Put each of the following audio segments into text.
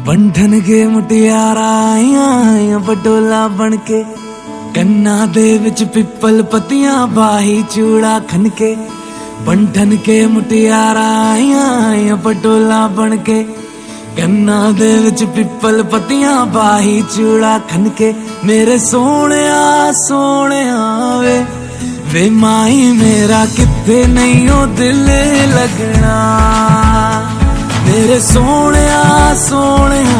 बंधन के मुटियारा आईया बटोला बन के कन्ना दे विच पिपल पतियां बाही चूड़ा खनके। बंधन के मुटियारा आईया बटोला बन के कन्ना दे विच पिपल पतियां बाही चूड़ा खनके। मेरे सोहणिया सोहणिया वे माही मेरा किथे नहीं ओ दिल लगना। मेरे सोहणिया सोहणिया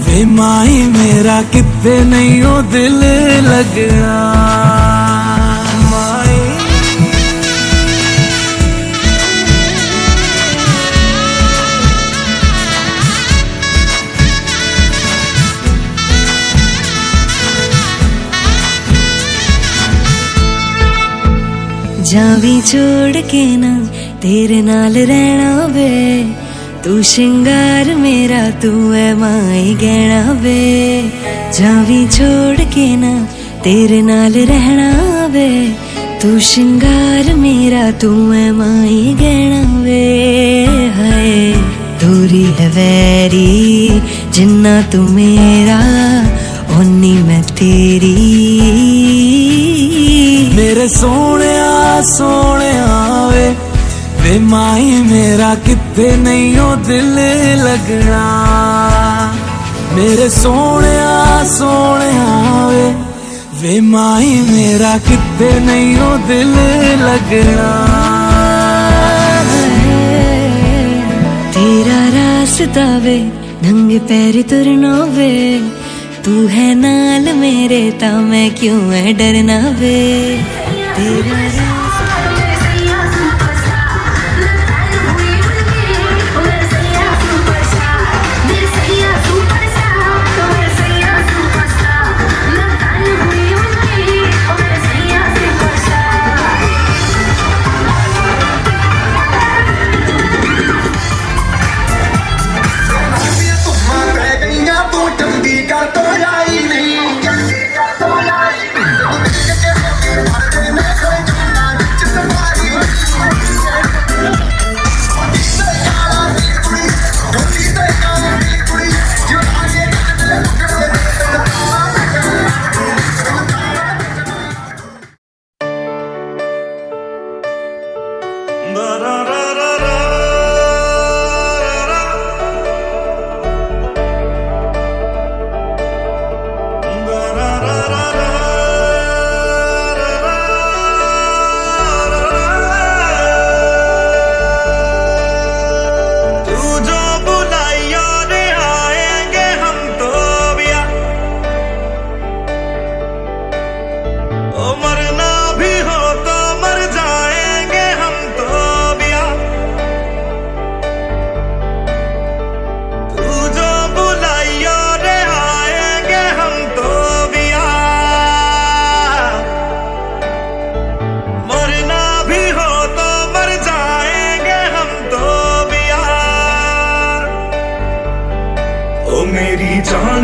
वे माही मेरा किथे नहीं ओ दिल लगना। जावी छोड़ के ना तेरे नाल रहना वे, तू श्रृंगार मेरा तू है माई गहना वे। जावी छोड़ के ना तेरे नाल रहना वे, तू श्रृंगार मेरा तू है माई गहना वे। हाय दूरी है वैरी जिन्ना तू मेरा ओनी मैं तेरी। मेरे सोहणिया सोहणिया वे माही मेरा किथे नहीं ओ दिल लगना। मेरे सोहणिया सोहणिया वे माही मेरा किथे नहीं ओ दिल लगना। तेरा रास्ता वे नंगे पैर तुरना वे, तू है नाल मेरे ता मैं क्यों है डरना वे। तेरा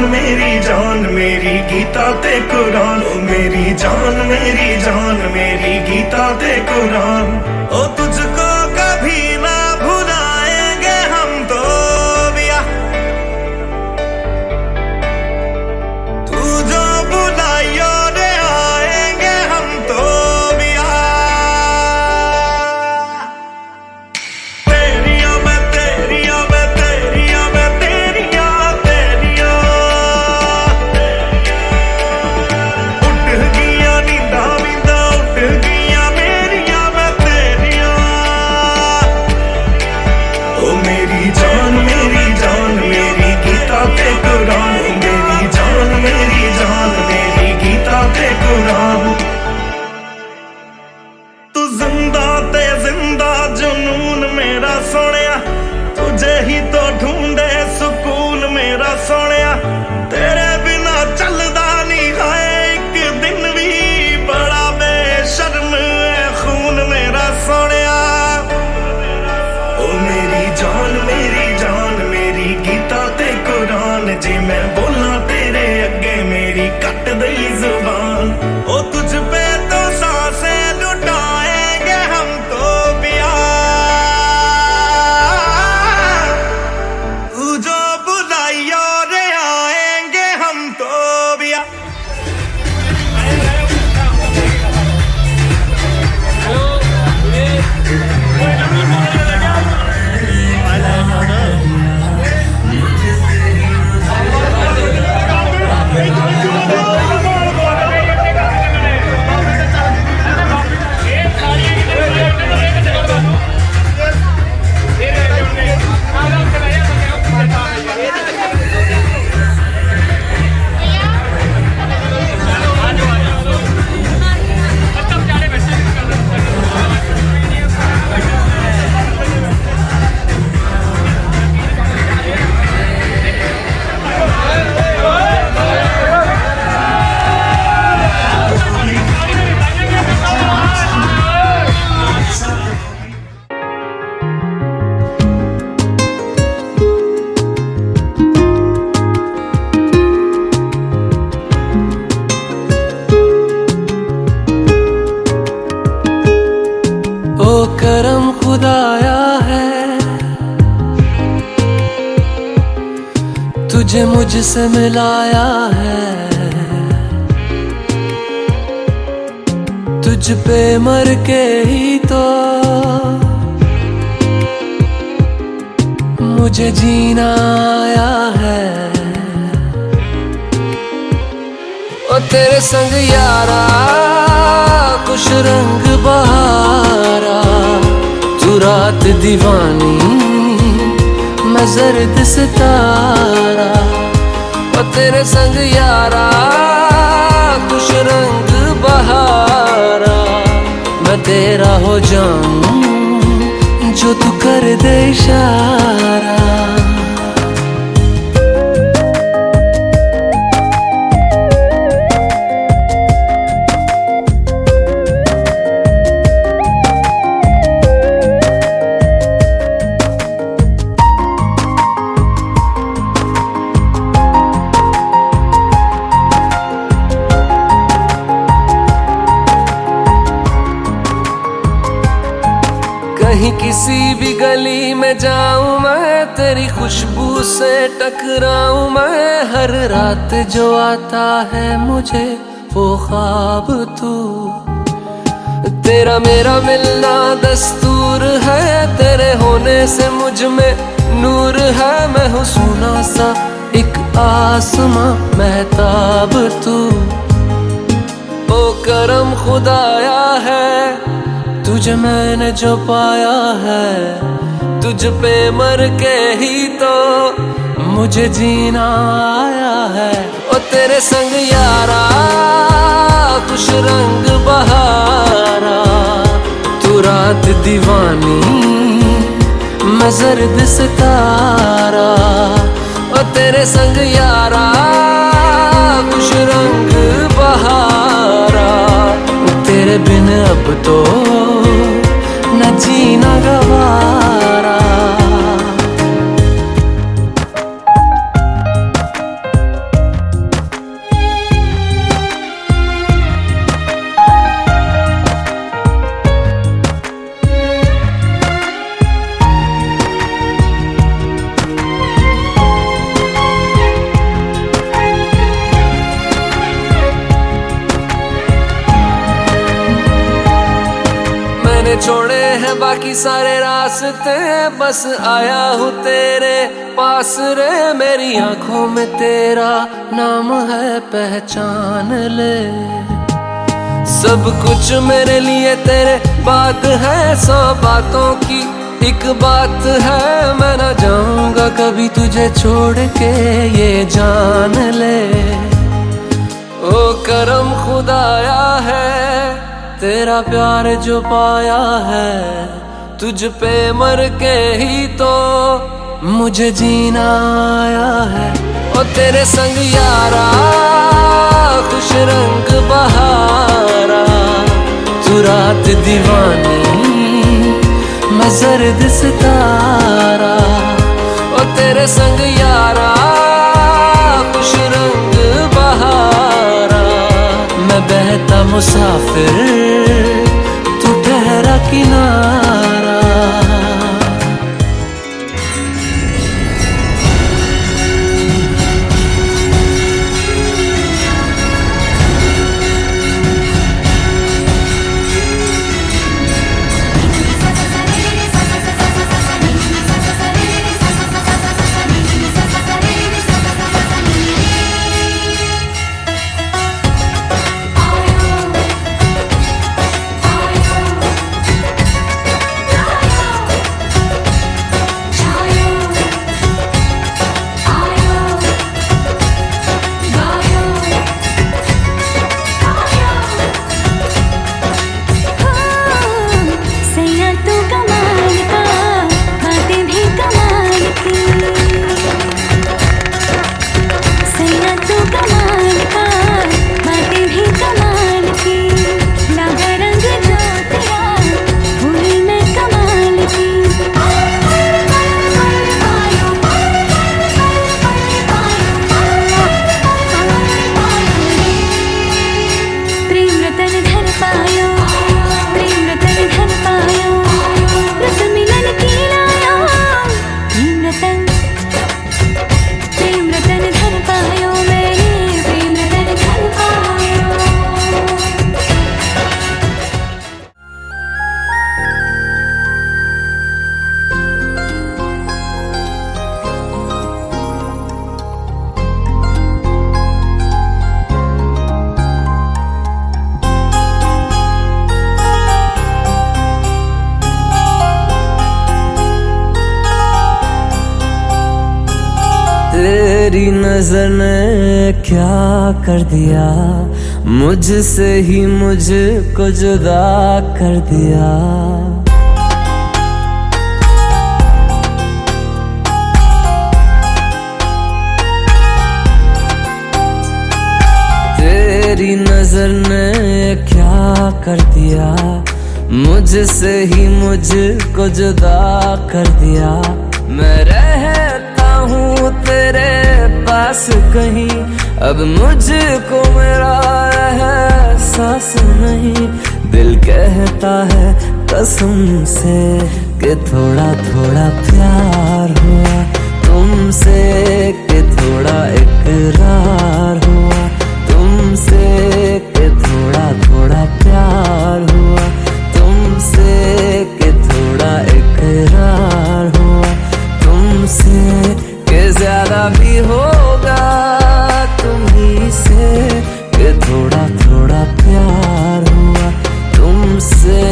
मेरी जान मेरी गीता ते कुरान। ओ मेरी जान मेरी गीता ते कुरान। ओ तुझको कभी ना भुलाएंगे हम तो बिया, तू जो बुलाइयो रे आएंगे हम तो बिया। तेरिया मैं तेरिया मैं तेरिया मैं तेरिया तेरिया उठ गया नींदा वींदा उठ गया मेरिया मैं तेरिया। ओ मेरी जान मेरी गीता ते कुरान। ओ मेरी जान मेरी गीता ते कुरान। तू जिंदा ते जिंदा जुनून मेरा सोनिया, तुझे ही तो ढूंढे सुकून मेरा सोनिया। तेरे बिना चलदा नहीं है एक दिन भी, बड़ा बेशर्म है खून मेरा सोनिया। ओ मेरी जान मेरी गीता ते कुरान। जे मैं बोला तेरे अगे मेरी कट दई जुबान। ओ तुझ पे तो सांसें लुटाएंगे हम तो बिया, तू जो बुला तुझे मुझसे मिलाया है, तुझ पे मर के ही तो मुझे जीना आया है। ओ तेरे संग यारा कुछ रंग बहारा, तू रात दीवानी मैं जर्द सितारा। ओ तेरे संग यारा कुछ रंग बहारा, मैं तेरा हो जाऊं जो तू कर दे इशारा। कहीं किसी भी गली में जाऊं मैं, तेरी खुशबू से टकराऊं मैं। हर रात जो आता है मुझे वो ख्वाब तू, तेरा मेरा मिलना दस्तूर है। तेरे होने से मुझ में नूर है, मैं हूँ सोना सा एक आसमां महताब तू। ओ करम खुदाया है तुझे मैंने जो पाया है, तुझ पे मर के ही तो मुझे जीना आया है। ओ तेरे संग यारा कुछ रंग बहारा, तू रात दीवानी मैं जर्द सितारा। ओ तेरे संग यारा कुछ रंग बहारा, तेरे बिन अब तो न जीना गवारा। छोड़े हैं बाकी सारे रास्ते, बस आया हूँ तेरे पास रे। मेरी आंखों में तेरा नाम है पहचान ले, सब कुछ मेरे लिए तेरे बात है। 100 बातों की एक बात है, मैं ना जाऊंगा कभी तुझे छोड़ के ये जान ले। ओ करम खुदाया है तेरा प्यार जो पाया है, तुझ पे मर के ही तो मुझे जीना आया है। ओ तेरे संग यारा खुश रंग बहारा, तू रात दीवानी मैं जर्द सितारा। ओ तेरे संग यारा खुश रंग बहारा, मैं बहता मुसाफिर तू ठहरा किनारा। तेरी नजर ने क्या कर दिया, मुझसे ही मुझको जुदा कर दिया। तेरी नजर ने क्या कर दिया, मुझसे ही मुझको जुदा कर दिया। मैं रहता हूँ तेरे पास कहीं, अब मुझको मेरा एहसास नहीं। दिल कहता है कसम से कि थोड़ा थोड़ा प्यार हुआ तुमसे, कि थोड़ा इकरार हुआ तुमसे, कि थोड़ा थोड़ा प्यार हुआ तुमसे, कि थोड़ा इकरार हुआ तुमसे, कि ज्यादा भी होगा तुम्ही से, कि थोड़ा थोड़ा प्यार हुआ तुमसे।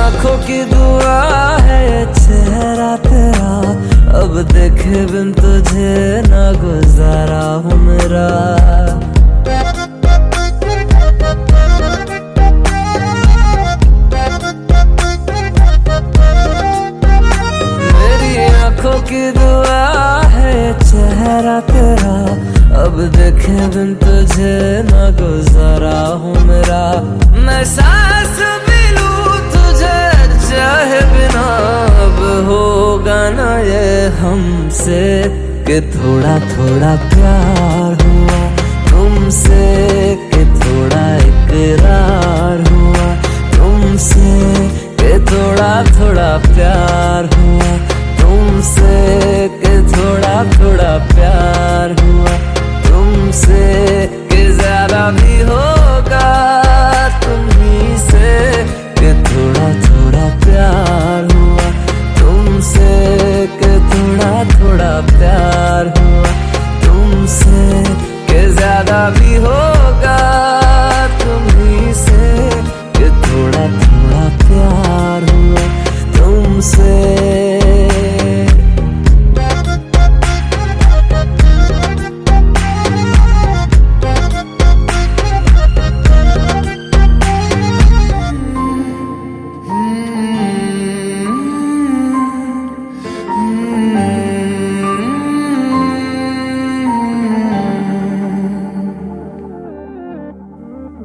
आँखों की दुआ है चेहरा तेरा, अब देखे बिन तुझे ना गुजारा हूँ मेरा। मेरी आँखों की दुआ है चेहरा तेरा, अब देखे बिन तुझे ना गुजारा हूँ मेरा। मैं सांस चाहे बिना अब होगा ना ये हमसे, कि थोड़ा थोड़ा प्यार हुआ तुमसे, कि थोड़ा इकरार हुआ तुमसे, कि थोड़ा थोड़ा प्यार हुआ तुमसे, कि थोड़ा थोड़ा प्यार हुआ तुमसे, कि ज्यादा भी होगा तुम्ही से, कि थोड़ा थोड़ा प्यार हुआ तुमसे, कि थोड़ा थोड़ा प्यार हुआ तुमसे, कि ज्यादा भी होगा तुम्ही से, कि थोड़ा थोड़ा प्यार हुआ तुमसे।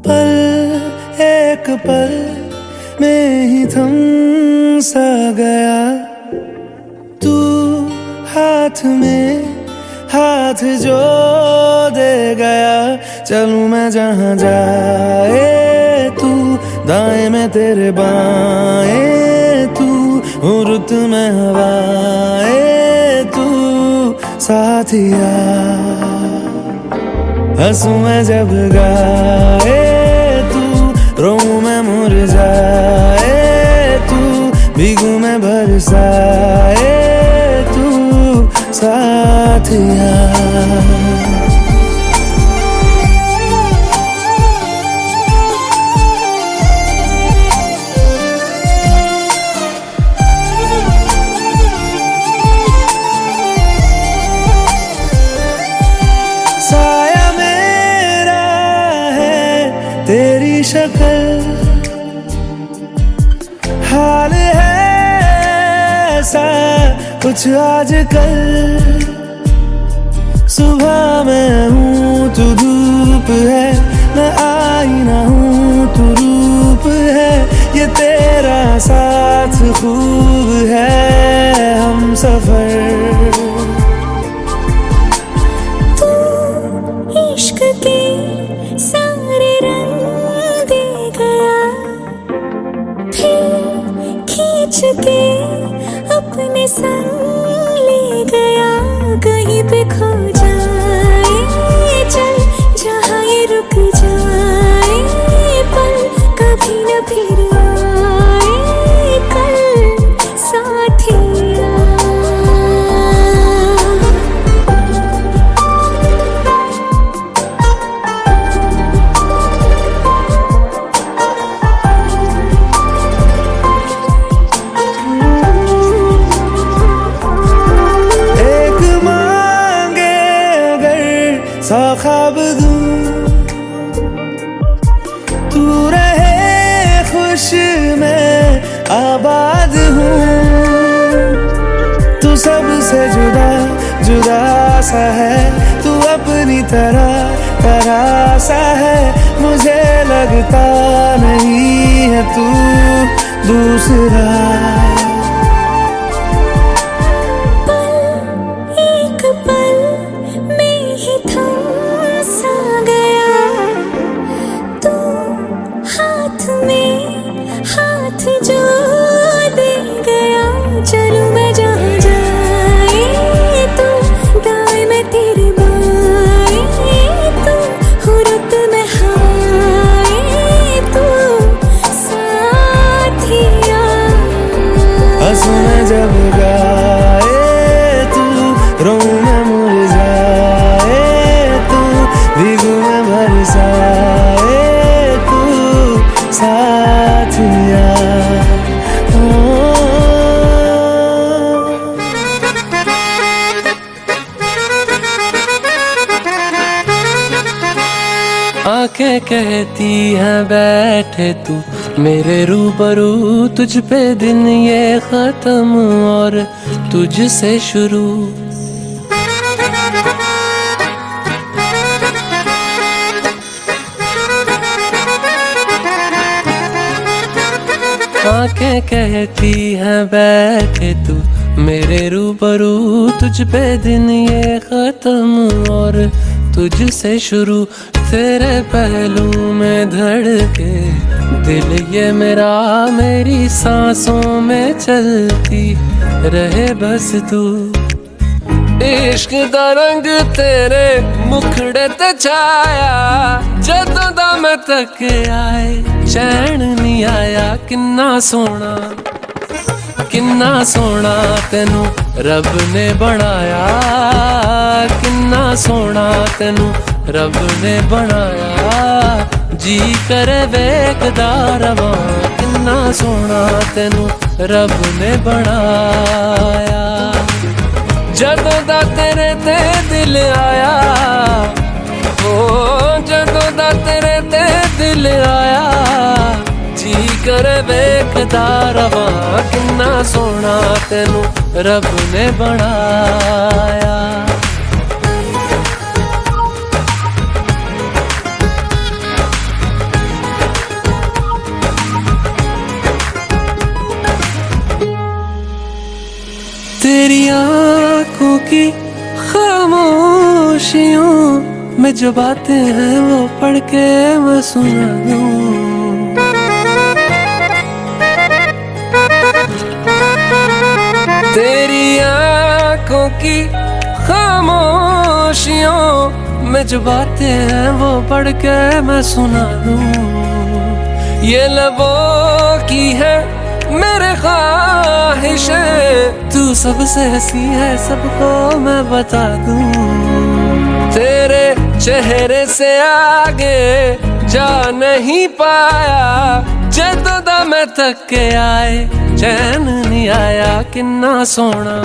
पल एक पल में ही थम सा गया, तू हाथ में हाथ जो दे गया। चलूं मैं जहाँ जाए तू, दाएं में तेरे बाएं तू, रुत में हवाएं तू साथिया। हंसूं मैं जब गाए तू, रोऊं मैं मुरझाए तू, भीगूं मैं बरसाए तू साथिया। साया मेरा है तेरी शक्ल, हाल है ऐसा कुछ आजकल। सुबह मैं हूँ तू धूप है, मैं आईना हूँ तू रूप है। ये तेरा साथ खूब है हम सफर। इश्क के सारे रंग दे गया, फिर खींच के अपने संग ले गया। कहीं पे खो जाए चल, जहाँ ये रुक जाए पल, कभी न फिर आए कल। से जुदा जुदा सा है तू अपनी तरह तरह सा है मुझे लगता नहीं है तू दूसरा एक पल में ही थम सा गया तू हाथ में हाथ जो दे गया चलूं मैं जहाँ जाए तू दाएं मैं तेरे बाएं तू हो रुत में हवाएं तू साथिया हंसू मैं जब गाए तू रोऊं मैं मुरझाए तू भीगू मैं बरसाए तू साथिया आंखें कहती हैं बैठे तू मेरे रूबरू तुझ पे दिन ये खत्म और तुझसे शुरू आंखें कहती हैं बैठे तू मेरे रूबरू तुझ पे दिन ये खत्म और तुझसे शुरू तेरे पहलू में धड़के दिल ये मेरा मेरी सांसों में चलती रहे बस तू इश्क दा रंग तेरे मुखड़े ते छाया जदों दा मैं तक आए चैन नहीं आया किन्ना सोना तेनू रब ने बनाया किन्ना सोना तेनू रब ने बनाया जी करे वेखदा रवां किन्ना सोना तेनू रब ने बनाया जदों दा तेरे ते दिल आया ओ जदों दा तेरे ते दिल आया जी करे वेखदा रवां किन्ना सोना तेनू रब ने बनाया तेरी आँखों की खामोशियों में जो बातें हैं वो पढ़ के मैं सुना दूँ तेरी आँखों की खामोशियों में जो बातें हैं वो पढ़ के मैं सुना दूँ ये लबों की है मेरे ख्वाहिशें तू सबसे हंसी है सबको मैं बता दूं तेरे चेहरे से आगे जा नहीं पाया जदों दा मैं थक के आए चैन नहीं आया किन्ना सोना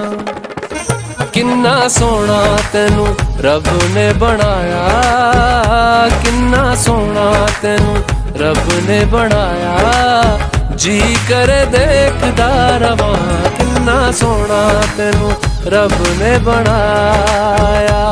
तेनू रब ने बनाया किन्ना सोना तेनू रब ने बनाया जी करे देखदा रवां किन्ना सोना तेनू रब ने बनाया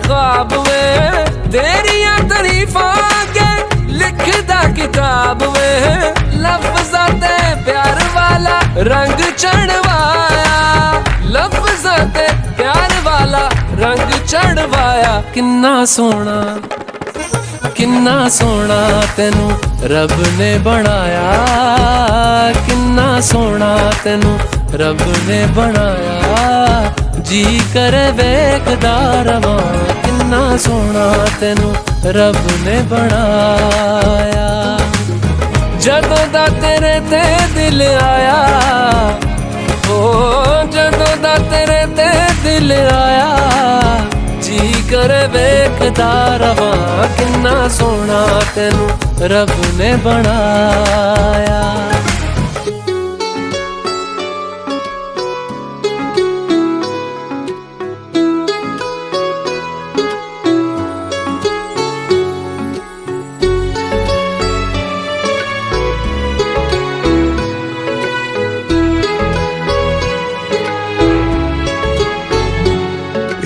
ख्वाब में तेरिया तारीफां के लिखदा किताब में लफ्ज़ां ते प्यार वाला रंग चढ़वाया लफ्ज़ां ते प्यार वाला रंग चढ़वाया किन्ना सोना तेनू रब ने बनाया किन्ना सोना तेनू रब ने बनाया जी करे वेखदा रवां किन्ना सोना तेनू रब ने बनाया ਜਦੋਂ ਦਾ ਤੇਰੇ ਤੇ ਦਿਲ ਆਇਆ, ਓ ਜਦੋਂ ਦਾ ਤੇਰੇ ਤੇ ਦਿਲ ਆਇਆ, ਜੀ ਕਰ ਵੇਖਦਾ ਰਵਾਂ ਕਿੰਨਾ ਸੋਹਣਾ ਤੈਨੂੰ ਰੱਬ ਨੇ ਬਣਾਇਆ।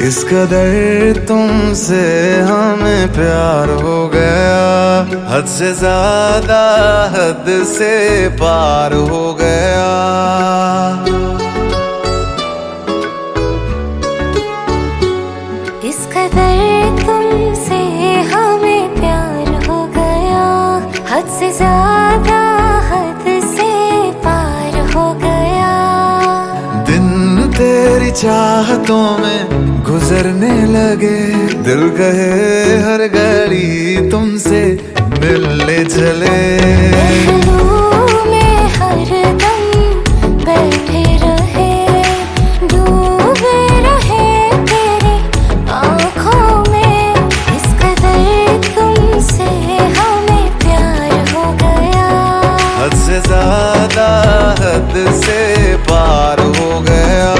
इस कदर तुमसे हमें प्यार हो गया, हद से ज्यादा हद से पार हो गया। इस कदर तुमसे हमें प्यार हो गया, हद से ज्यादा हद से पार हो गया। दिन तेरी चाहतों में गुजरने लगे, दिल कहे हर घड़ी तुमसे मिलने चले। में हर दम बैठे रहे, डूबे रहे तेरी आँखों में। इस कदर तुमसे हमें प्यार हो गया, हद से ज्यादा हद से पार हो गया।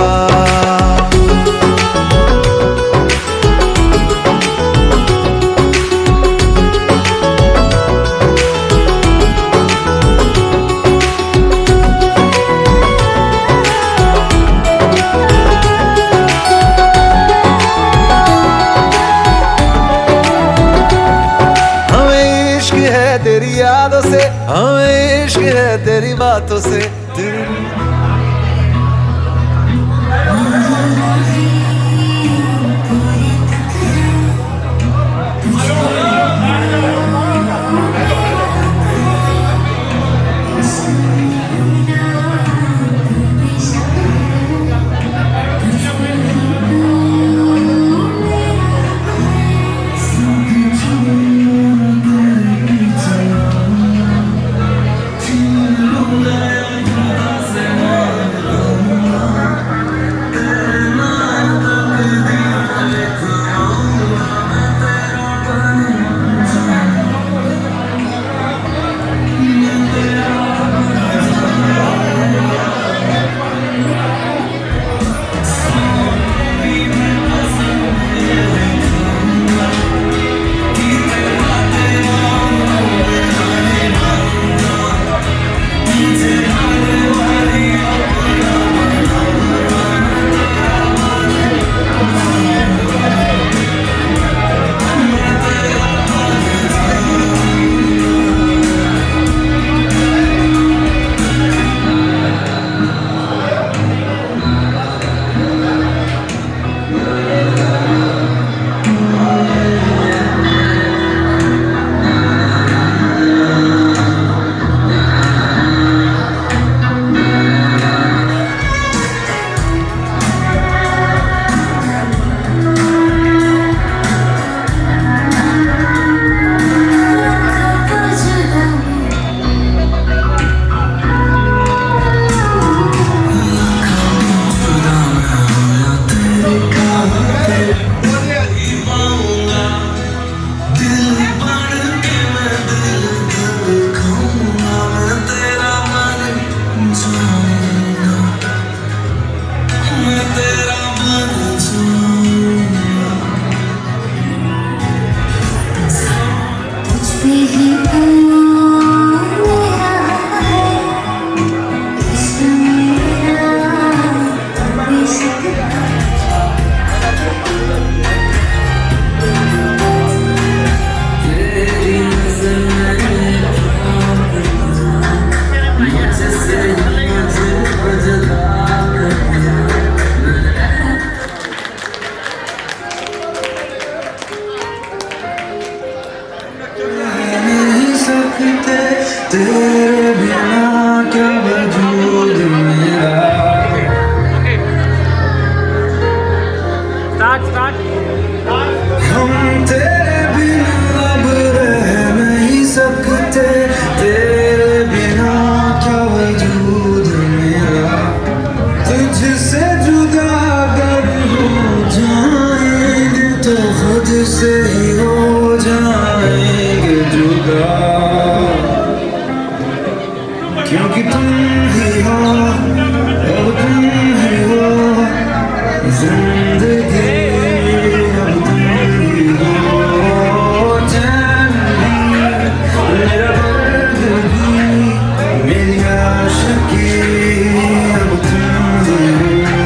तेरी यादों से हमें इश्क है, तेरी बातों से तेरे बिना क्या वजूद मेरा। हम तेरे बिना अब रह नहीं सकते, तेरे होगा, क्योंकि तुम ही हो, अब तुम ही हो जिंदगी, अब तुम ही हो जान भी, मेरा दर्द भी, मेरी आशिकी, अब तुम ही हो।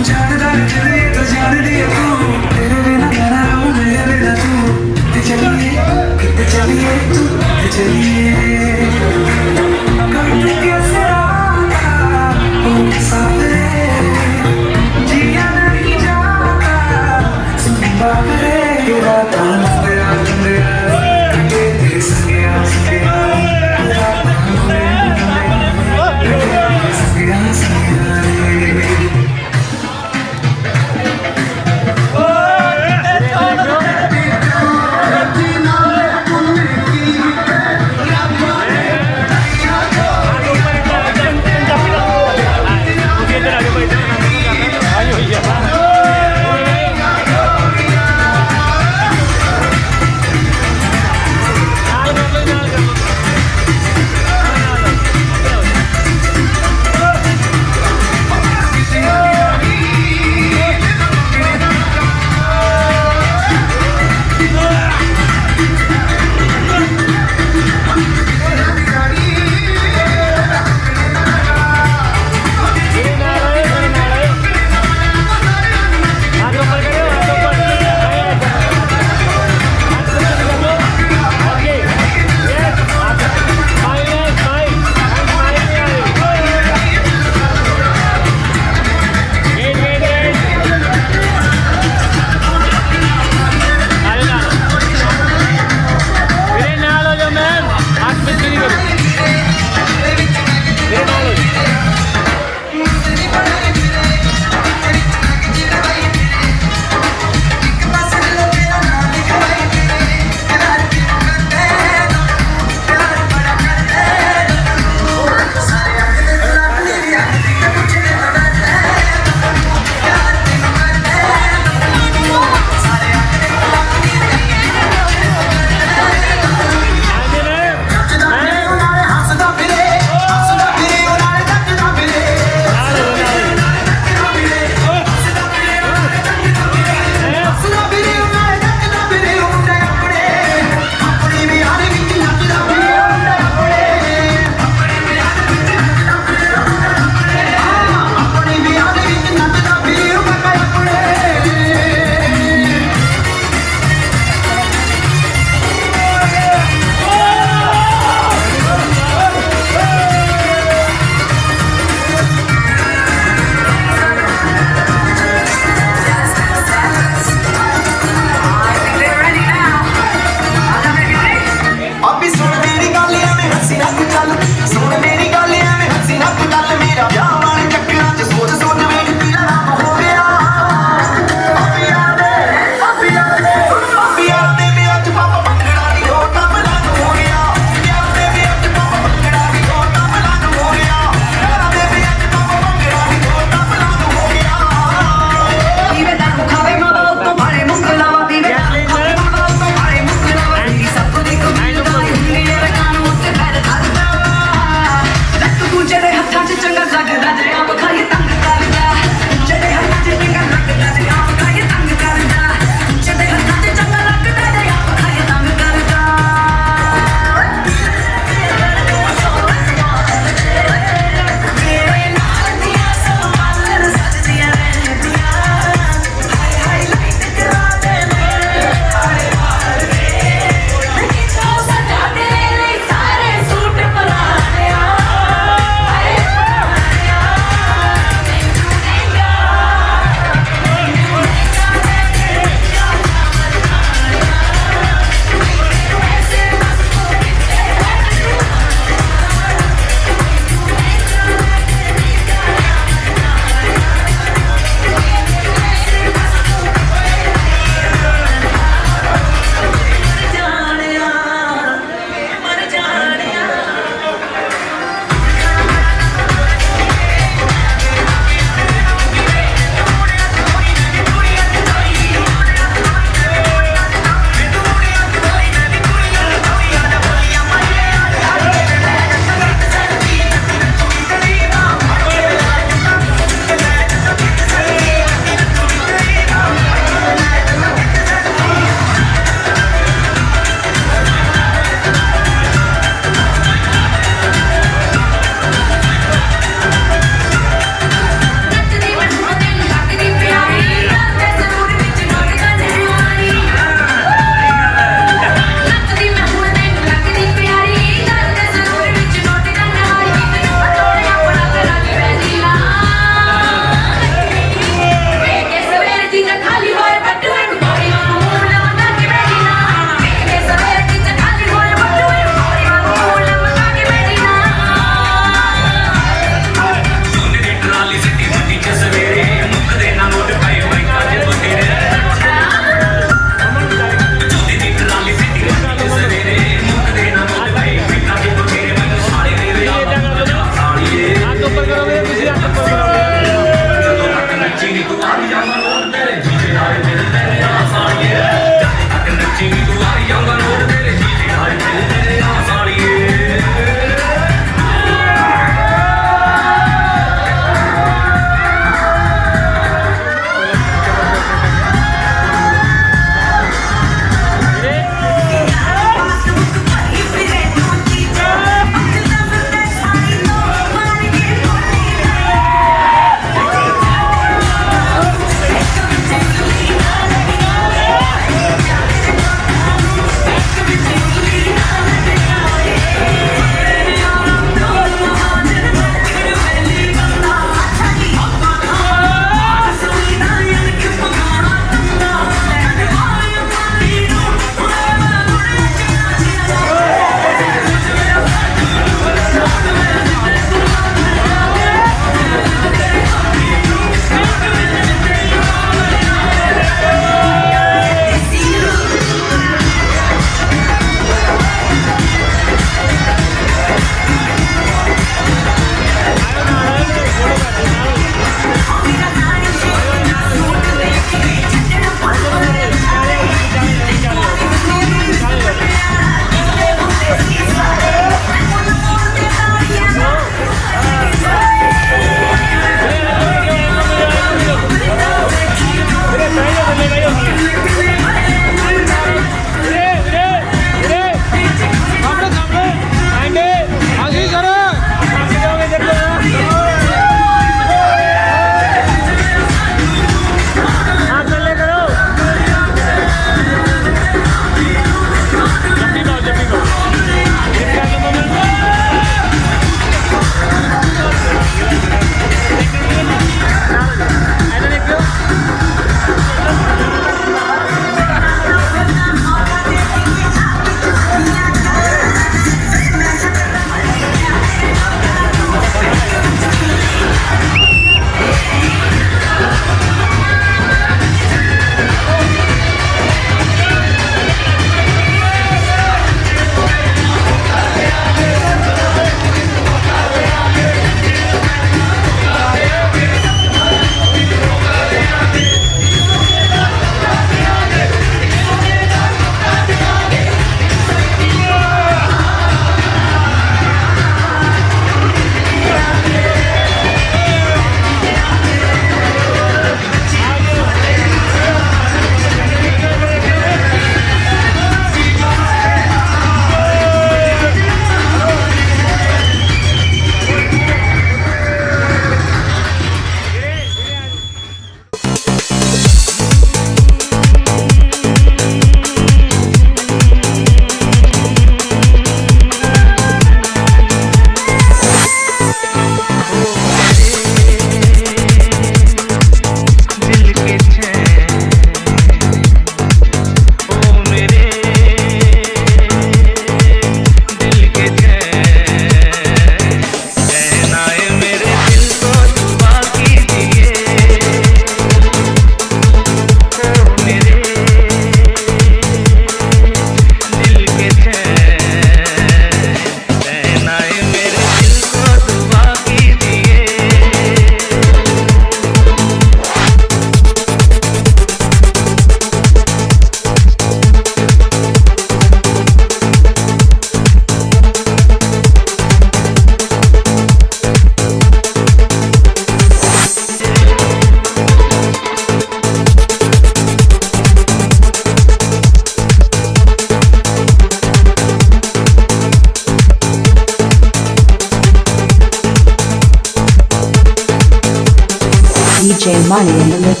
DJ Money in the mix.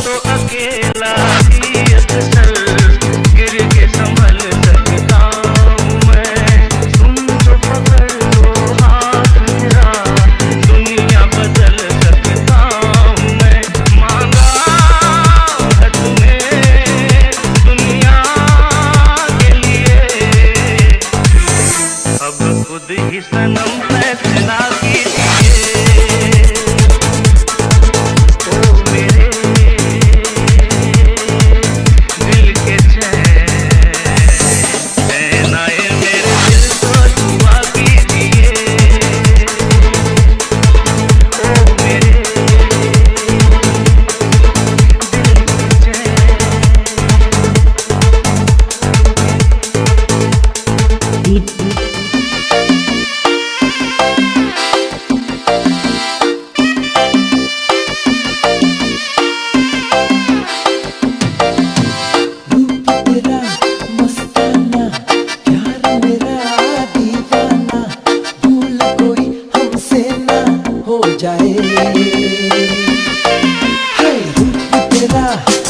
तो अकेला ही अक्सर गिर के संभल सकता हूँ मैं। तुम तो पकड़ लो हाथ मेरा, दुनिया बदल सकता हूँ मैं। मांगा है तुम्हें दुनिया के लिए, अब खुद ही सनम फैसला कीजिए।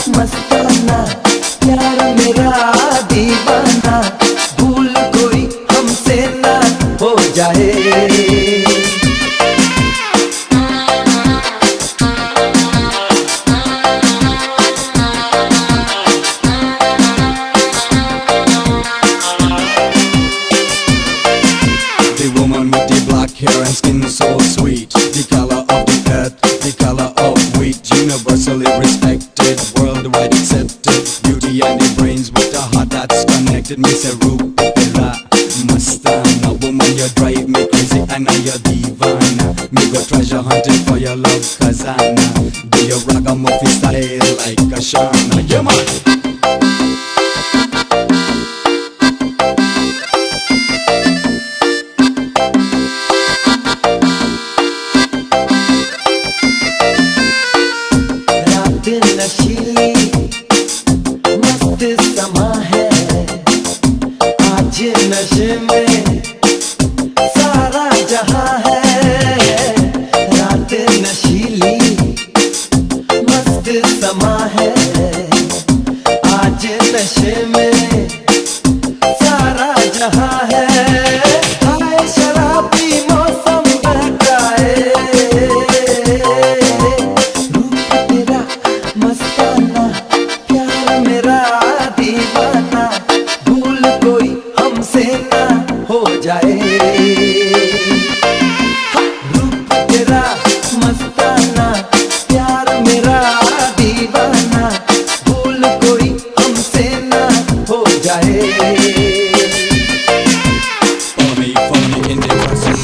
मस्ताना प्यार मेरा दीवाना, भूल कोई हमसे ना हो जाए। The woman with the black hair and skin so sweet, the color of the earth, the color of wheat, universally respected, worldwide accepted, beauty and the brains with a heart that's connected. Me say Rupera Mastana, woman you drive me crazy and now you're divana. Me go treasure hunting for your love khazana, do your ragamuffin style like a shana. Yeah man. नशीली मस्त समा है, आज नशे में सारा जहां है। रात नशीली मस्त समा है, आज नशे में सारा जहां है। हाय शराबी मौसम बहकाए, मस्ताना प्यार मेरा दीवाना, भूल कोई हमसे ना हो जाए। रूप तेरा मस्ताना प्यार मेरा दीवाना, भूल कोई हमसे ना हो जाए। Follow me in the person.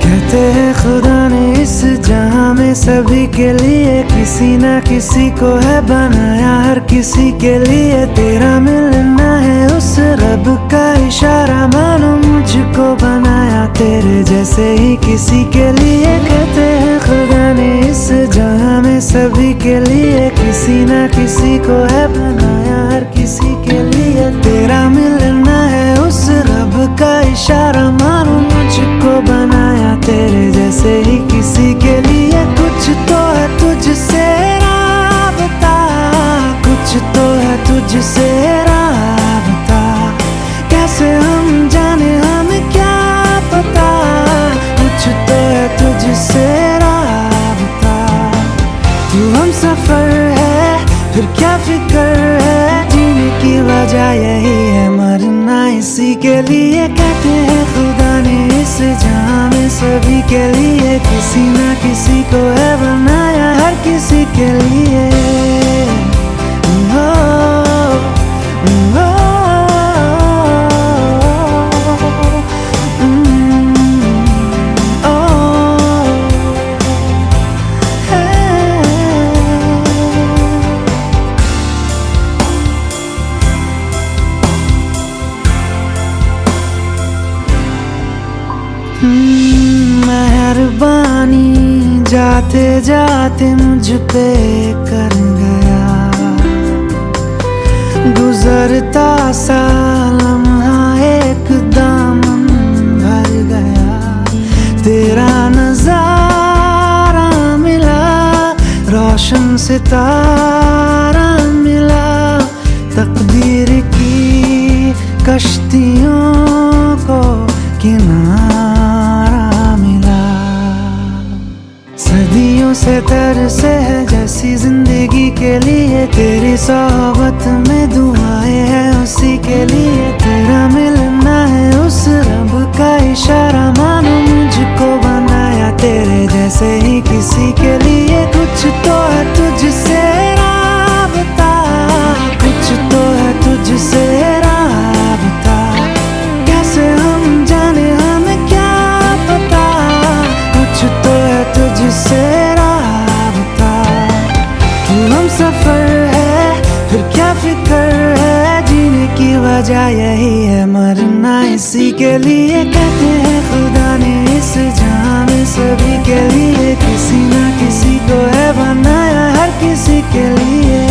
कहते हैं खुदा ने इस जहां में सभी के लिए किसी ना किसी को है बनाया, हर किसी के लिए तेरा मिलना है उस रब का इशारा। मानो मुझको बनाया तेरे जैसे ही किसी के लिए। कहते हैं खुदा ने इस जहां में सभी के लिए किसी ना किसी को है बनाया, हर किसी के लिए तेरा मिलना है उस रब का इशारा। मानो मुझको बनाया तेरे जैसे ही किसी के लिए। कुछ तो है तुझसे राबता, कुछ तो है तुझसे राबता, कैसे हम जाने हमें क्या पता। कुछ तो है तुझसे राबता, तू हम सफर है फिर क्या फिक्र है। जीने की वजह यही है, मरना इसी के लिए। कहते हैं खुदा ने इस जहां में सभी के लिए किसी ना किसी को है बनाया, हर किसी के लिए। मेहरबानी जाते जाते मुझ पे कर गया, गुजरता सा लम्हा एक दामन भर गया। तेरा नजारा मिला, रोशन सितारा मिला, तकदीर की कश्तियों को किनारा मिला। सदियों से तरसे है जैसी जिंदगी के लिए, तेरी सोहबत में दुआएं हैं उसी के लिए। तेरा मिलना है उस रब का इशारा, मानो मुझको बनाया तेरे जैसे ही किसी के लिए। कुछ तो है तुझसे राबता, कुछ तो है तुझसे राबता, कैसे हम जाने हमें क्या पता। कुछ तो है तुझसे राबता, तू हम सफर है फिर क्या फिक्र है। जीने की वजह यही है, मरना इसी के लिए। कहते हैं खुदा ने इस जहां में सभी के लिए किसी ना किसी को है बनाया, हर किसी के लिए।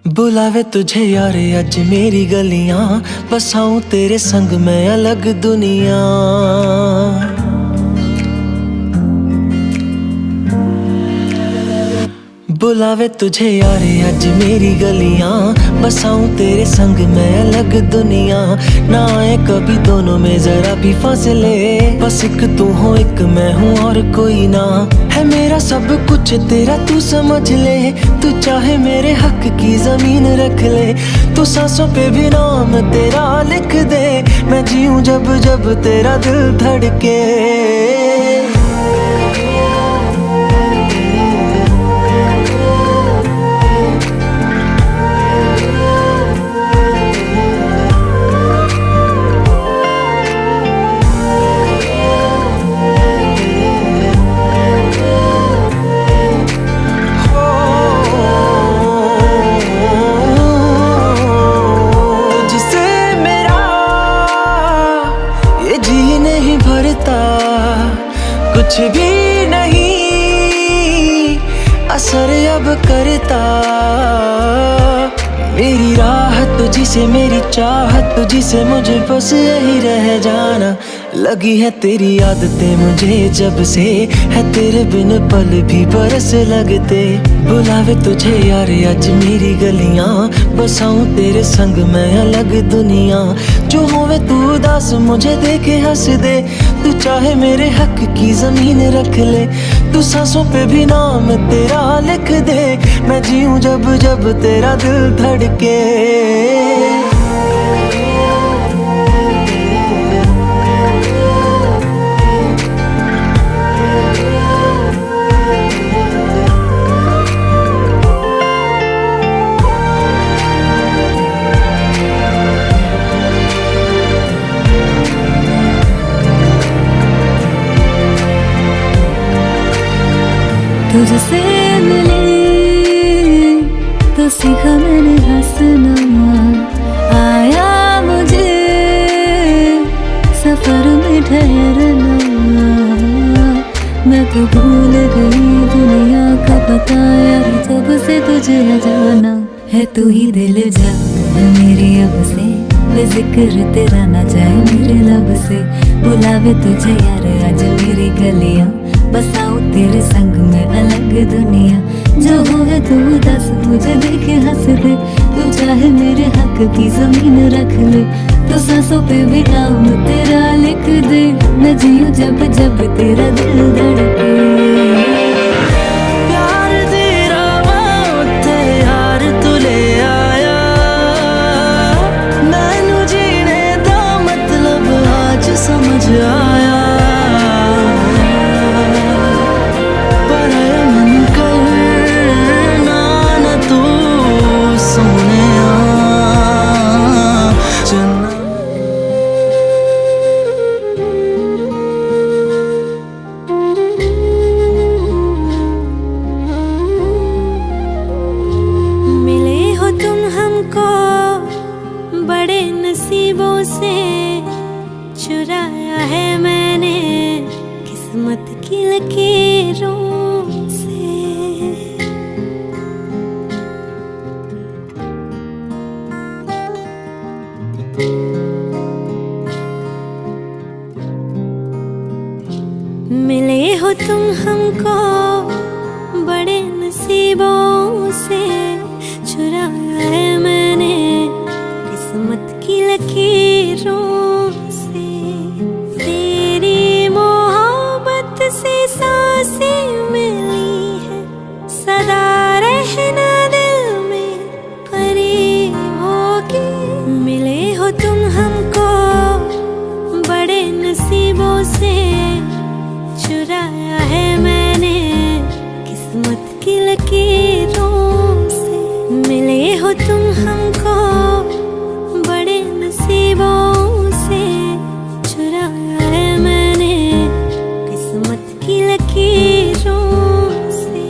बुलावे तुझे यारे अज मेरी गलियां, बसाऊं तेरे संग मैं अलग दुनिया। बुलावे तुझे यारे अज मेरी गलियां, बसाऊं तेरे संग मैं अलग दुनिया। ना आए कभी दोनों में जरा भी फासले, बस एक तू हो एक मैं हूँ और कोई ना। है मेरा सब कुछ तेरा तू समझ ले, तू चाहे मेरे हक की जमीन रख ले। तू सांसों पे भी नाम तेरा लिख दे, मैं जीऊं जब जब तेरा दिल धड़के। कुछ भी नहीं असर अब करता, मेरी राह तुझी से मेरी चाहत तुझी से, मुझे बस यही रह जाना। लगी है तेरी आदतें मुझे जब से, है तेरे बिन पल भी बरस लगते। बुलावे तुझे यार आज मेरी गलियां, बसाऊं तेरे संग मैं अलग दुनिया। जो होवे तू उदास मुझे देखे हंस दे, तू चाहे मेरे हक की जमीन रख ले। तू सांसों पे भी नाम तेरा लिख दे, मैं जीऊं जब जब तेरा दिल धड़के। तुझसे मिली तो सीखा मैंने हंसना, आया मुझे सफर में ठहरना। मैं तो भूल गई दुनिया का पता यार, जब से तुझे जाना है। तू ही दिल जा मेरी अब से, बेजिक्र तेरा ना जाए मेरे लब से। बुलावे तुझे यार आज मेरी गलियां, बसाऊं तेरे संग में अलग दुनिया। जो होवे तू दस मुझे देखे हंस दे, तू चाहे मेरे हक की जमीन रख ले। तो सांसों पे भी नाम तेरा लिख दे, मैं जीऊं जब जब तेरा दिल धड़के। प्यार तेरा वाते यार तू ले आया, मैनू जीने दा मत की लकीरों से। मिले हो तुम हमको बड़े नसीबों से, चुराया है मैंने किस्मत की लकीरों से। तेरी मोहब्बत से सांसें मिली है, सदा रहना दिल में करीब होगी। मिले हो तुम हमको बड़े नसीबों से, चुराया है मैंने किस्मत की लकीरों से। मिले हो तुम हमको बड़े नसीबों से, चुराया है मैंने किस्मत की लकीरों से।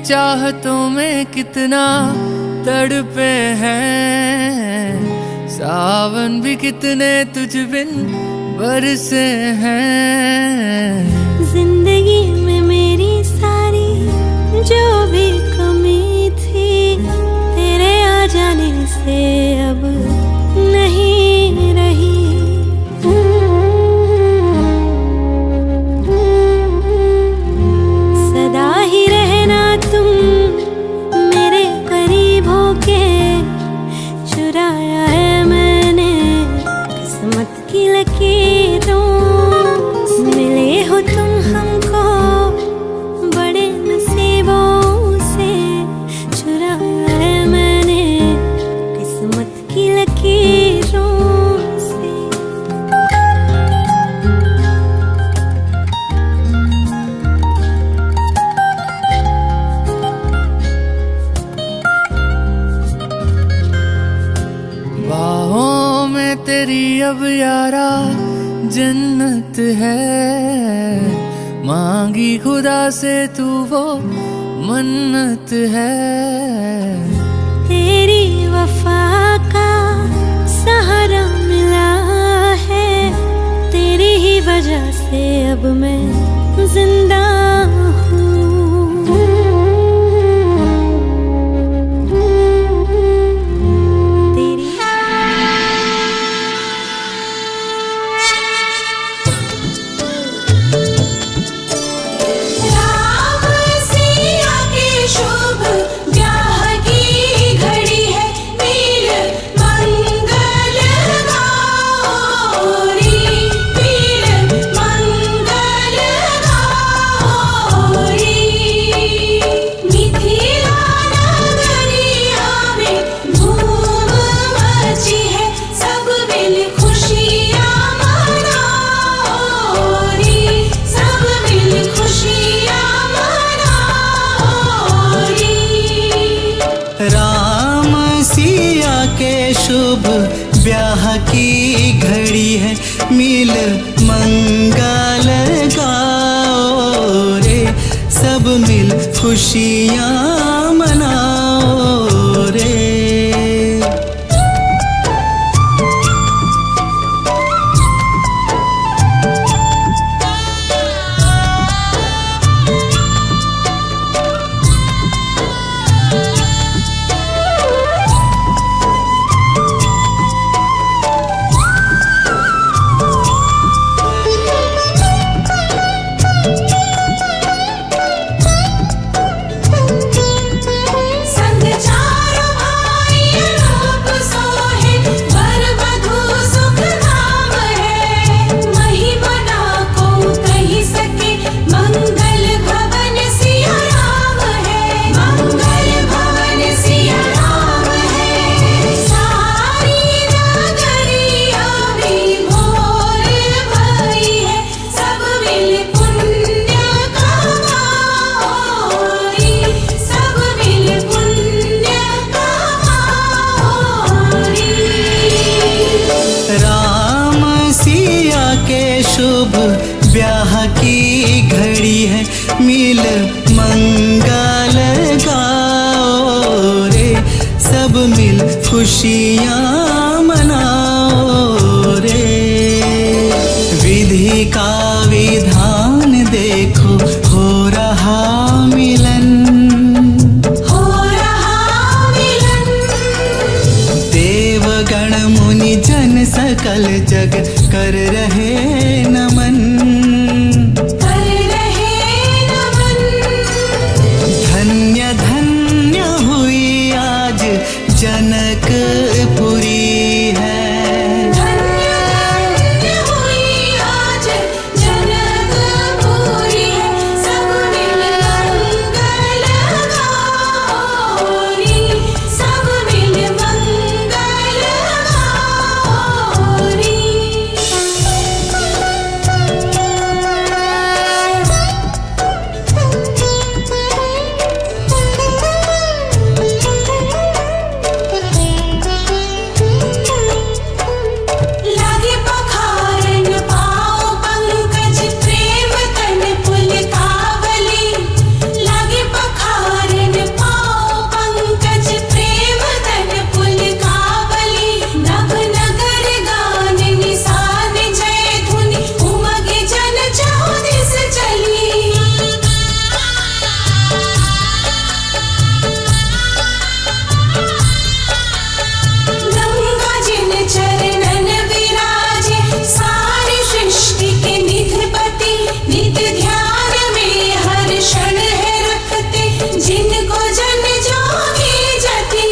चाहतों में कितना तड़पे हैं, सावन भी कितने तुझ बिन बरसे हैं। जिंदगी में मेरी सारी जो भी कमी थी, तेरे आ जाने से अब नहीं रही। सदा ही रहना तुम मेरे करीब होके, चुराया है मैंने किस्मत की लकीरों से। मिले हो तुम हमको बड़े नसीबों से, चुराया है मैंने किस्मत की लकीरों से। बाहों में तेरी अब यारा जन्नत है, मांगी खुदा से तू वो मन्नत है। तेरी वफा का सहारा मिला है, तेरी ही वजह से अब मैं जिंदा हूँ। तेरी राम सिया के शुभ ब्याह की घड़ी है, मील मंगल गौरी, मील मंगल गौरी। मिथिला नगरिया में धूम मची है, सब मिल खुशियाँ मनाओ रे, सब मिल खुशियाँ मनाओ रे। राम सिया के शुभ ब्याह की घड़ी है, मिल मंगल गाओ रे, सब मिल खुशियाँ मनाओ रे। खुशियाँ मनाओ रे। विधि का विधान देखो, हो रहा मिलन, हो रहा मिलन। देवगण मुनि जन सकल जग कर रहे नमन, कर रहे नमन। धन्य धन्य हुई आज जनकपुरी है। धन्य धन्य हुई आज जनकपुरी है। सब मिल मंगल गौरी, सब मिल मंगल गौरी। लागे पखारन पाओ पंकज, प्रेम तन पुलकावली। लागे पखारन पाओ पंकज, प्रेम तन पुलकावली। नभ नगर गान निशान जय धुनि, उमगे जन चहुँ दिस चली। गंगा जिन चरणन विराजे, सारी सृष्टि के निधिपति। नित्य ध्यान में हर क्षण है रखते, जिनको जन जोगी जति।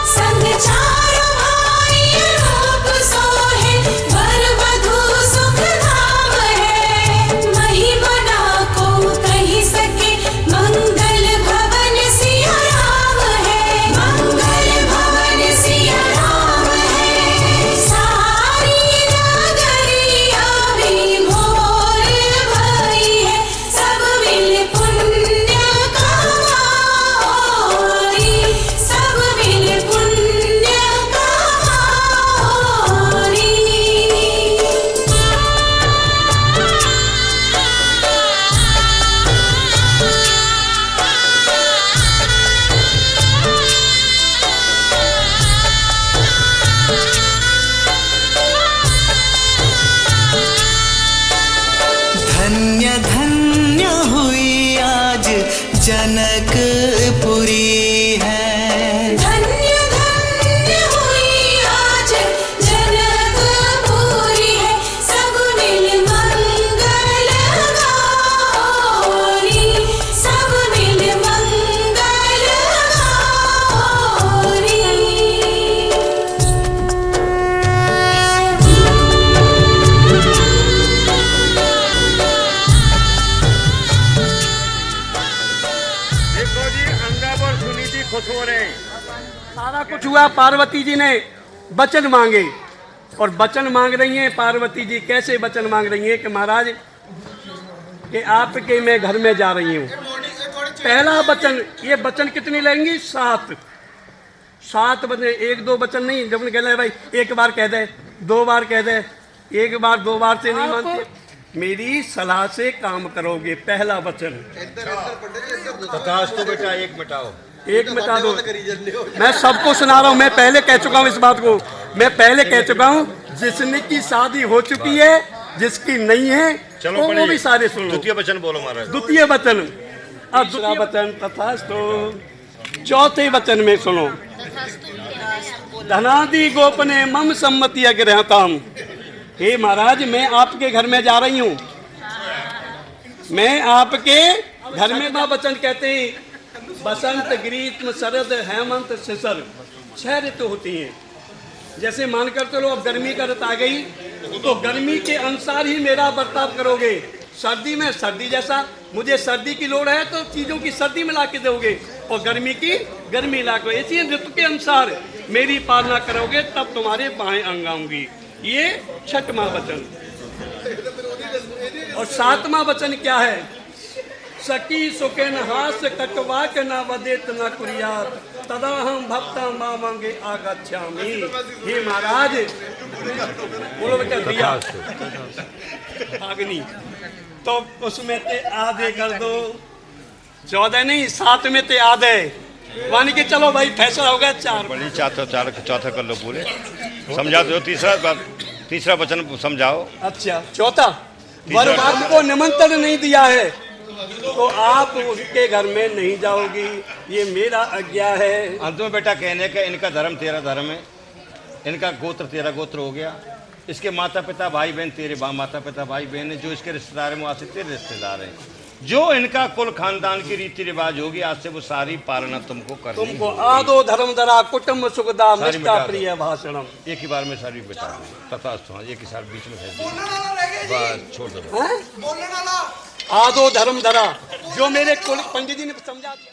संग चारों भाई रूप सोहे, वर वधू सुख धाम है। महिमा को कही सके, मंगल भवन सिया राम है। मंगल भवन सिया राम है। सारी नगरिया भी भोर भई है, सब मिल पुण्य कमाओरी। सब मिल पुण्य कमाओरी। धन्य धन्य हुई आज जनकपुरी है। धन्य धन्य हुई आज जनकपुरी है। सब मिल मंगल गौरी, सब मिल मंगल गौरी। देखो जी, अंगद और सुनीति खुश हो रहे हैं। सारा कुछ हुआ। पार्वती जी ने वचन मांगे और वचन मांग रही हैं पार्वती जी। कैसे वचन मांग रही हैं कि महाराज कि आपके मैं घर में जा रही हूँ। पहला वचन, ये वचन कितनी लेंगी? 7 वचन, 1-2 वचन नहीं। जब कहना है भाई एक बार कह दे, 2 बार कह दे, 1 बार 2 बार से नहीं मानते। मेरी सलाह से काम करोगे। पहला वचन। तथास्तु बेटा, एक मिटाओ। एक मिटा दो। मैं सबको सुना रहा हूँ, मैं पहले कह चुका हूँ इस बात को। मैं पहले कह चुका हूँ, जिसने की शादी हो चुकी है, जिसकी नहीं है, चलो वो भी सारे सुन लो। द्वितीय वचन बोलो महाराज। द्वितीय वचन। अब दूसरा वचन तथास्तु। चौथे वचन में सुनो। धनादि गोपने मम सम्मति अग्रहताम। हे महाराज, मैं आपके घर में जा रही हूँ। मैं आपके घर में बा वचन कहते हैं, बसंत ग्रीष्म शरद हेमंत शिशिर 6 ऋतु होती हैं। जैसे मान कर चलो अब गर्मी का ऋतु आ गई, तो गर्मी के अनुसार ही मेरा बर्ताव करोगे। सर्दी में सर्दी जैसा, मुझे सर्दी की लोड़ है तो चीज़ों की सर्दी में ला के दोगे, और गर्मी की गर्मी ला के। इसी ऋतु के अनुसार मेरी पालना करोगे, तब तुम्हारे बाएं अंग आऊंगी। ये 6वां वचन। और 7वां वचन क्या है? सखी सुकेन हास कटवा के न वदेत न कुरियात तदा हम भक्ता मांगे आगच्छामि। हे महाराज बोलो बेटा दिया अग्नि तो उसमें ते आधे कर दो, 14 नहीं 7 में ते आधे, मानी के चलो भाई फैसला हो गया 4 बड़ी चौथा कर लो पूरे समझा दो। तीसरा वचन समझाओ। अच्छा चौथा, वर बाप को निमंत्रण नहीं दिया है तो आप उसके घर में नहीं जाओगी, ये मेरा आज्ञा है। अंत में बेटा कहने का इनका धर्म तेरा धर्म है, इनका गोत्र तेरा गोत्र हो गया, इसके माता पिता भाई बहन तेरे माता पिता भाई बहन है, जो इसके रिश्तेदार हैं वो आज से तेरे रिश्तेदार हैं, जो इनका कुल खानदान की रीति रिवाज होगी आज से वो सारी पालना तुमको करनी। तुमको आदो धर्म धरा कुटुंब सुखदा मिष्टा प्रिय भाषणम, एक ही बार में सारी बता दो तथा एक ही साल बीच में बस छोड़ दो। आदो धर्म धरा जो मेरे कुल पंडित जी ने समझा दिया।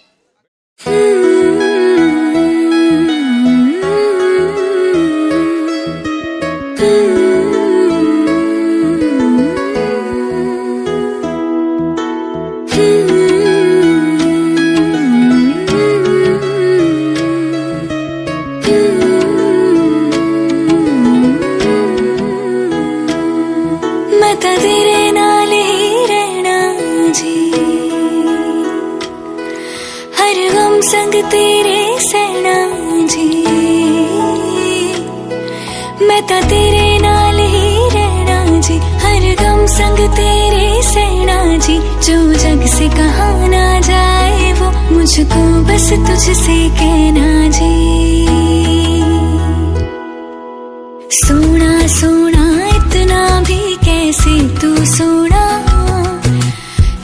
मैं तेरे नाल ही रहना जी, हर गम संग तेरे सहना जी, मैं तो तेरे नाल ही रहना जी, हर गम संग तेरे सहना जी, जो जग से कहा ना जाए वो मुझको बस तुझसे कहना जी। सोना सोना इतना भी कैसे तू सोना,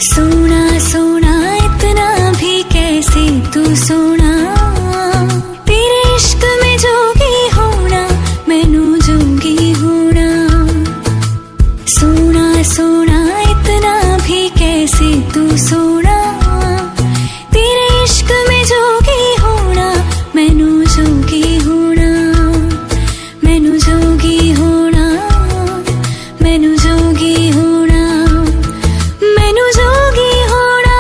सोना सोना इतना भी कैसे तू सोना, तेरे इश्क में जोगी होना मैनू जोगी होना, सोना सोना इतना भी कैसे तू सोना, तेरे इश्क में जोगी होना मैनू जोगी होना, मैनू जोगी होना, मैनू जोगी होना, मैनू जोगी होना।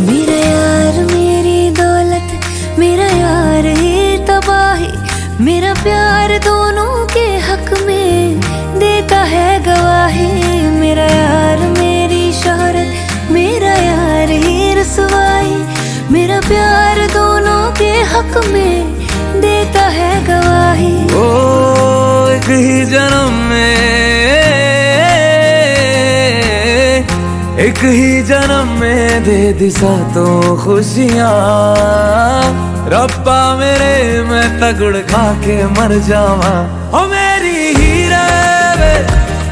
मेरा यार मेरी दौलत, मेरा यार है तबाही, मेरा प्यार दोनों के हक में देता है गवाही, मेरा यार मेरी शोहरत, मेरा यार है रसवाई, मेरा प्यार दोनों के हक में देता है गवाही। ओ एक ही जन्म में, एक ही जन्म में दे दी सातों खुशियाँ, रब्बा मेरे मैं तगड़ खा के मर जावा, ओ मेरी हीरे वे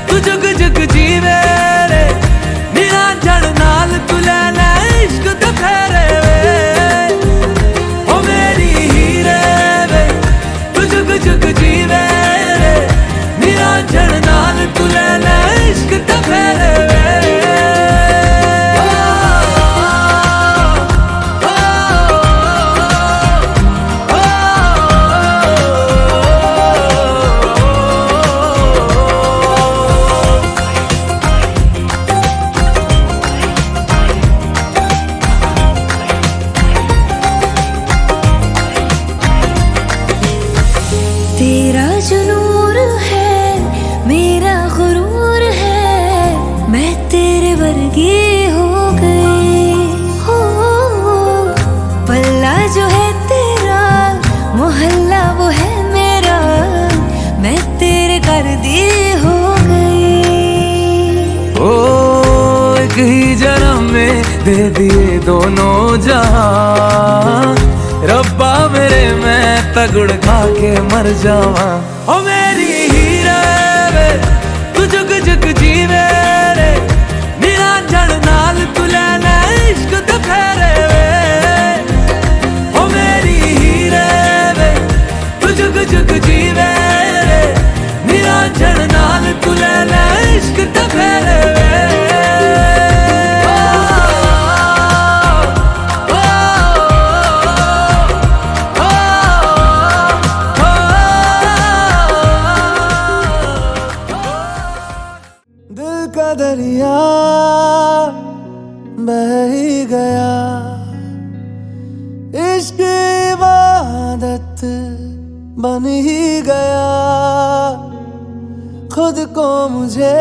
तू जुग जुग जीवे रे, नीला जड़ नाल तू ले ले इश्क ते फेरे वे, ओ मेरी हीरे वे तू जुग जुग जीवे रे, नीला जड़ नाल तू ले ले इश्क ते फेरे वे। तेरा जो नूर है मेरा गुरूर है, मैं तेरे वर्गी हो गई हो, पल्ला जो है तेरा मोहल्ला वो है मेरा, मैं तेरे कर दी हो गई। ओ एक ही जन्म में दे दिए दोनों जहां, रब्बा मेरे मैं तगड़ खा के मर जावा, ओ मेरी हीरे वे तू बन ही गया, खुद को मुझे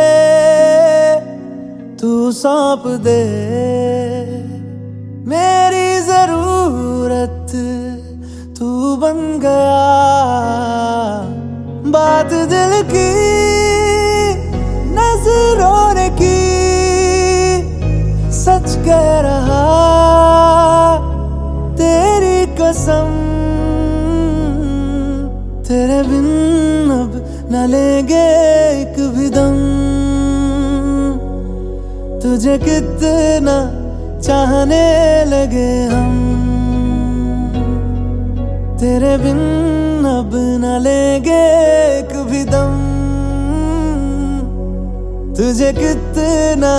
तू सौंप दे, मेरी जरूरत तू बन गया। बात दिल की नजरों ने की, सच कह रहा तेरी कसम, तेरे बिन अब न लेंगे एक भी दम। तुझे कितना चाहने लगे हम, तेरे बिन अब न लेंगे एक भी दम। तुझे कितना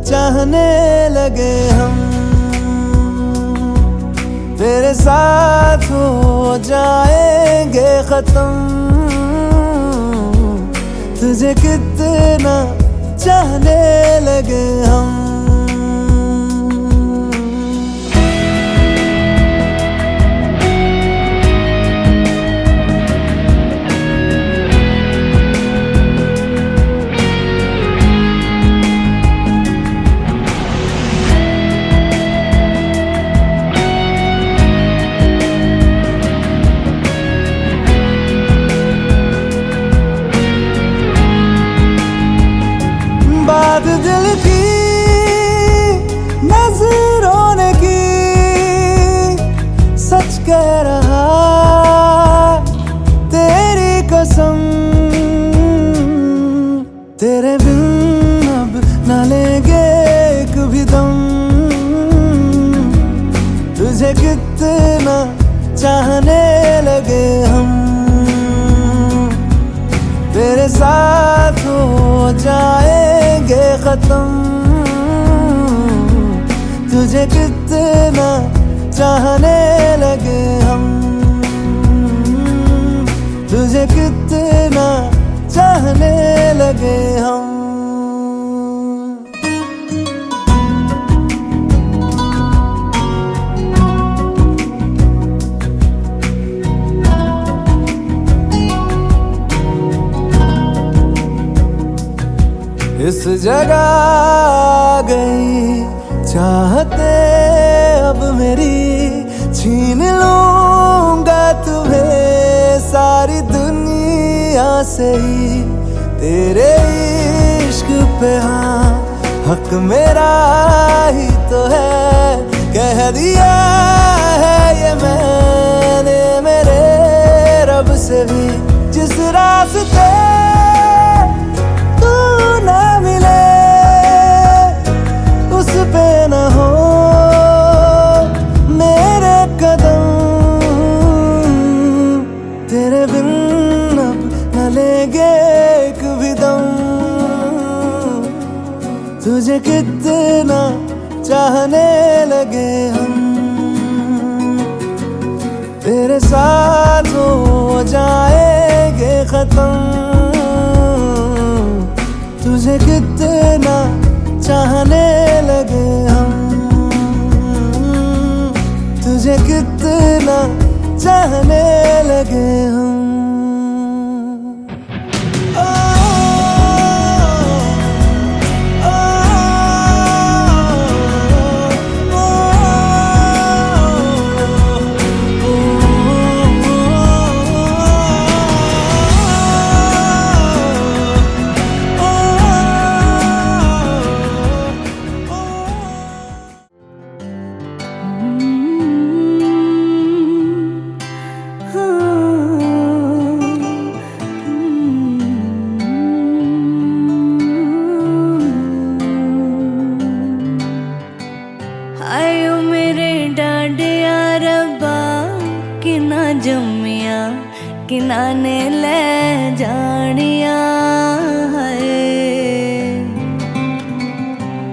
चाहने लगे हम, तेरे साथ हो जाएंगे खत्म। तुझे कितना चाहने लगे हम। बात दिल की नजरों ने की, सच कह रहा तेरी कसम, तेरे बिन अब न लेंगे एक भी दम। तुझे कितना चाहने लगे हम, तेरे साथ हो जाएंगे खत्म। तुझे कितना चाहने लगे हम, तुझे कितना चाहने लगे हम। इस जगह गई चाहते अब मेरी, छीन लूंगा तुम्हें सारी दुनिया से ही। तेरे इश्क पे हाँ हक मेरा ही तो है, कह दिया है ये मैंने मेरे रब से भी। जिस रास्ते ना मिले उस पे न हो मेरे कदम, तेरे बिन अब न लेंगे एक भी दम। तुझे कितना चाहने लगे हम, तेरे साथ हो जाएंगे खत्म। तुझे कितना चाहने लगे हम, तुझे कितना चाहने लगे हम। जम्मिया किनाने ले जानिया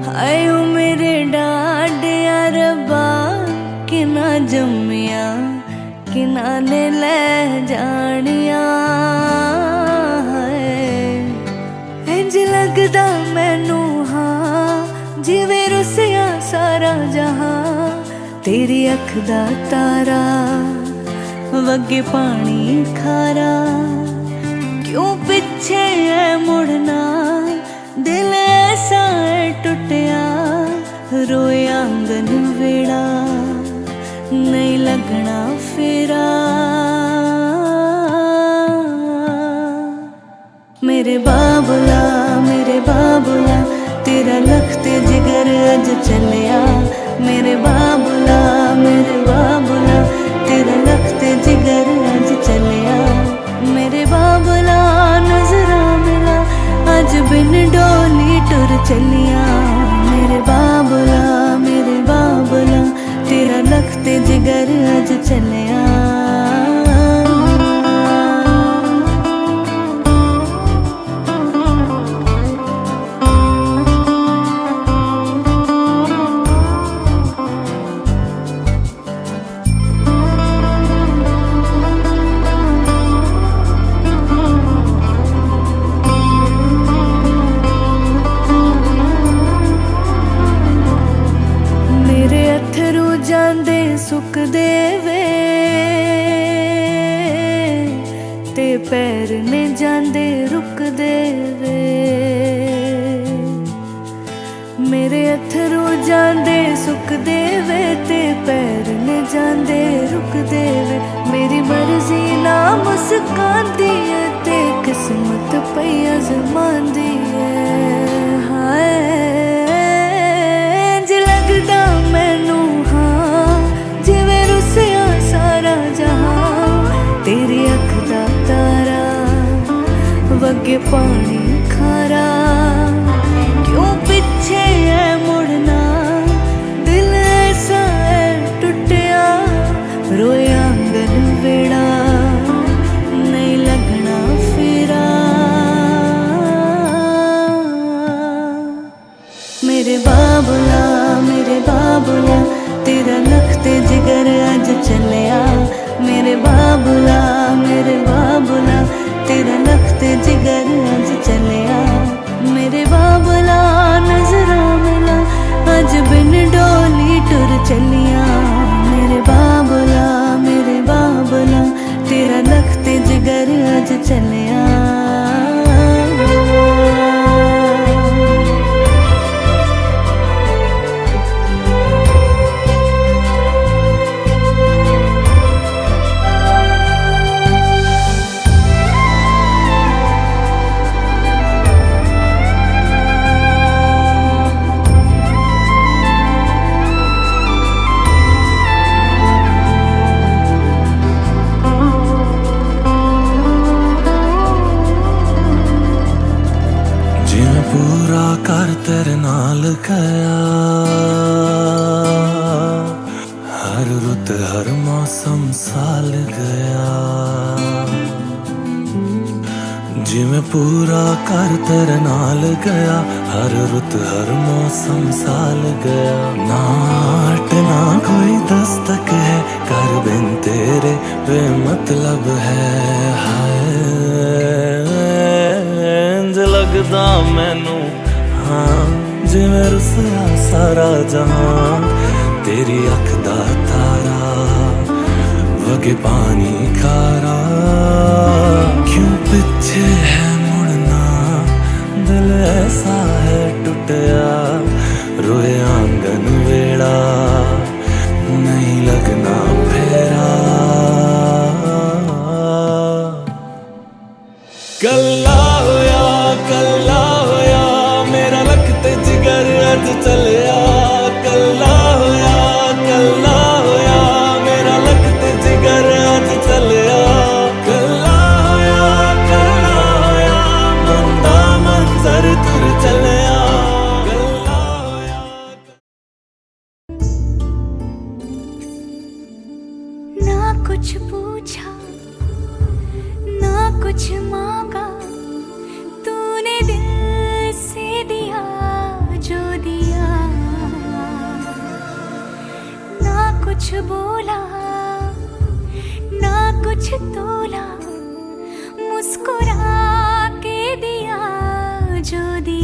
हाय ओ मेरे डाडिया रब्बा किना जम्मिया किनाने ले जानिया इंज लगदा मैनू हाँ जिवें रुसिया सारा जहां तेरी अख दा तारा वगे पानी खारा, क्यों पीछे है मुड़ना, दिल ऐसा है टूटिया, रोए आंगन वेड़ा, नहीं लगना फेरा। मेरे बाबुला तेरा लखते जिगर अज चलिया, मेरे बाबुला तेरा लखते जिगर अज चलिया, मेरे बाबुला नजरा मिला अज बिन डोली टुर चलिया, मेरे बाबुला तेरा लखते जिगर अज चलिया। सुख देवे ते पैर ने जांदे रुक देवे, मेरे अथरू जांदे सुख देवे ते पैर ने जांदे रुक देवे, मेरी मर्जी ना मुस्कांदी है ते किस्मत पई आजमांदी है। हाय जे लगदा मैनू तेरी अख दा तारा, वगे पानी खारा, क्यों पीछे है मुड़ना, दिल ऐसा है टूटिया, रोए आंगन वेड़ा, नहीं लगना फेरा। मेरे बाबुला तेरा लखते जिगर अज चलिया, मेरे बाबुला तेरा लखते जिगर अज चलिया, मेरे बाबुला नजरा मिला अज बिन डोली टुर चलिया, मेरे बाबुला तेरा लखते जिगर अज चलिया। पूरा कर तेरे नाल गया, हर रुत हर मौसम साल गया, जिमें पूरा कर तेरे नाल गया, हर रुत हर मौसम साल गया, नाट ना कोई दस्तक है, कर बिन तेरे बेमतलब है। हाय लगदा मैनू हाँ जिवें रुसया सारा जहां, तेरी अख दा तारा, वगे पानी खारा, क्यों पीछे है मुड़ना, दिल ऐसा है टूटिया, रोए आंगन वेड़ा, नहीं लगना फेरा। कल्ला होया मेरा लखते जिगर अज चलिया, कल्ला होया मेरा लखते जिगर अज चलिया, कल्ला होया बंदा मंजर तुर चलिया, कल्ला होया। ना कुछ पूछा ना कुछ मांगा, तूने दिल से दिया जो दिया, ना कुछ बोला ना कुछ तोला, मुस्कुरा के दिया जो दिया।